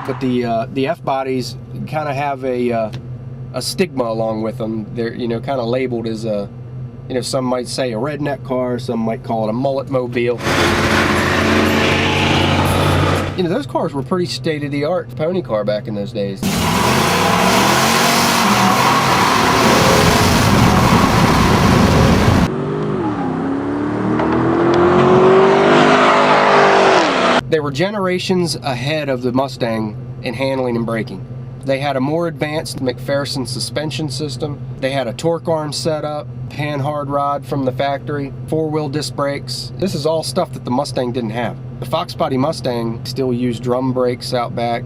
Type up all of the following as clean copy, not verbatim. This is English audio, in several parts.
but the F bodies kind of have a stigma along with them. They're, you know, kind of labeled as a, you know, some might say a redneck car, some might call it a mullet mobile. You know, those cars were pretty state-of-the-art pony car back in those days. They were generations ahead of the Mustang in handling and braking. They had a more advanced McPherson suspension system. They had a torque arm setup, pan hard rod from the factory, 4-wheel disc brakes. This is all stuff that the Mustang didn't have. The Foxbody Mustang still used drum brakes out back.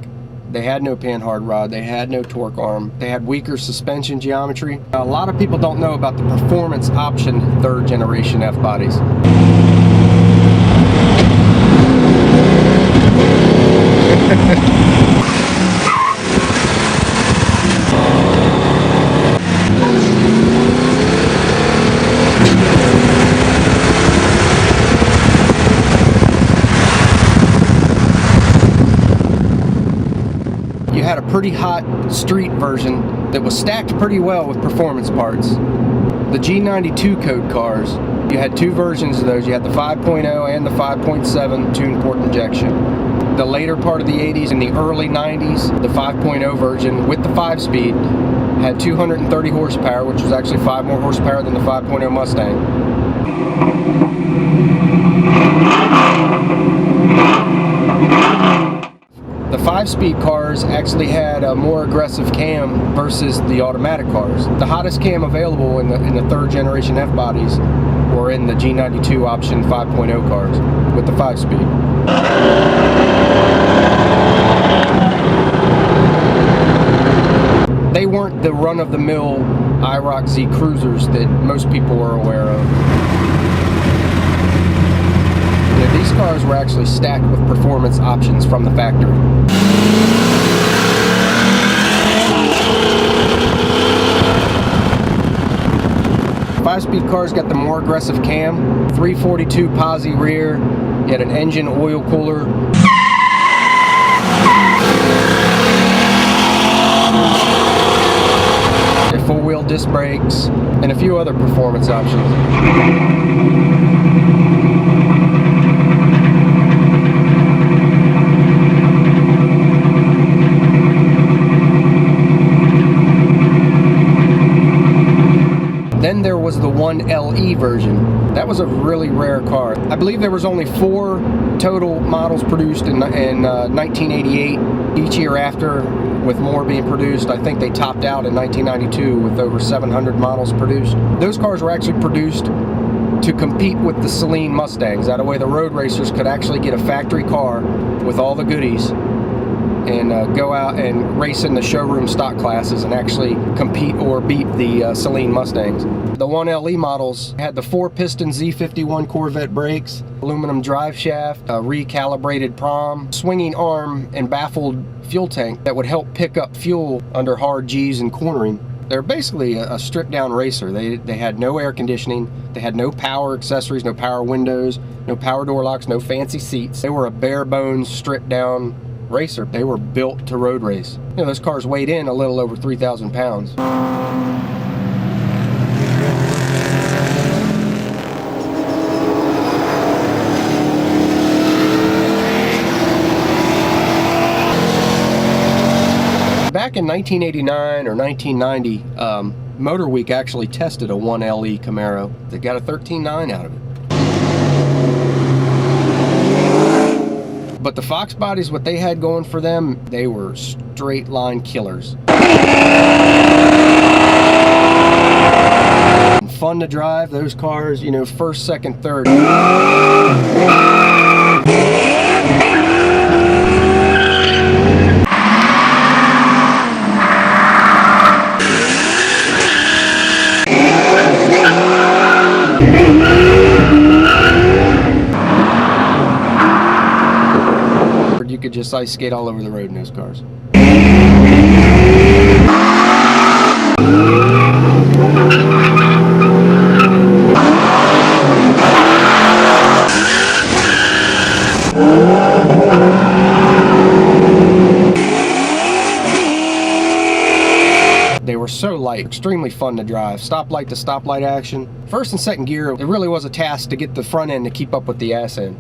They had no pan hard rod, they had no torque arm. They had weaker suspension geometry. A lot of people don't know about the performance option 3rd generation F bodies. You had a pretty hot street version that was stacked pretty well with performance parts. The G92 code cars, you had 2 versions of those. You had the 5.0 and the 5.7 tuned port injection. The later part of the 80s and the early 90s, the 5.0 version with the 5-speed had 230 horsepower, which was actually 5 more horsepower than the 5.0 Mustang. The 5-speed cars actually had a more aggressive cam versus the automatic cars. The hottest cam available in the 3rd generation F bodies were in the G92 option 5.0 cars with the 5-speed. They weren't the run-of-the-mill IROC-Z cruisers that most people are aware of. You know, these cars were actually stacked with performance options from the factory. Five-speed cars got the more aggressive cam, 342 posi rear, you had an engine oil cooler. Four-wheel disc brakes, and a few other performance options. Then there was the 1LE version. That was a really rare car. I believe there was only 4 total models produced in 1988. Each year after, with more being produced, I think they topped out in 1992 with over 700 models produced. Those cars were actually produced to compete with the Saleen Mustangs. That way the road racers could actually get a factory car with all the goodies and go out and race in the showroom stock classes and actually compete or beat the Saleen Mustangs. The 1LE models had the 4-piston Z51 Corvette brakes, aluminum drive shaft, a recalibrated prom, swinging arm, and baffled fuel tank that would help pick up fuel under hard G's and cornering. They're basically a stripped down racer. They had no air conditioning, they had no power accessories, no power windows, no power door locks, no fancy seats. They were a bare bones, stripped down racer. They were built to road race. You know, those cars weighed in a little over 3,000 pounds. Back in 1989 or 1990, Motor Week actually tested a 1LE Camaro. They got a 13.9 out of it. But the Fox bodies, what they had going for them, they were straight line killers. Fun to drive, those cars, you know, first, second, third. You could just ice skate all over the road in those cars. They were so light, extremely fun to drive. Stoplight to stoplight action. First and second gear, it really was a task to get the front end to keep up with the ass end.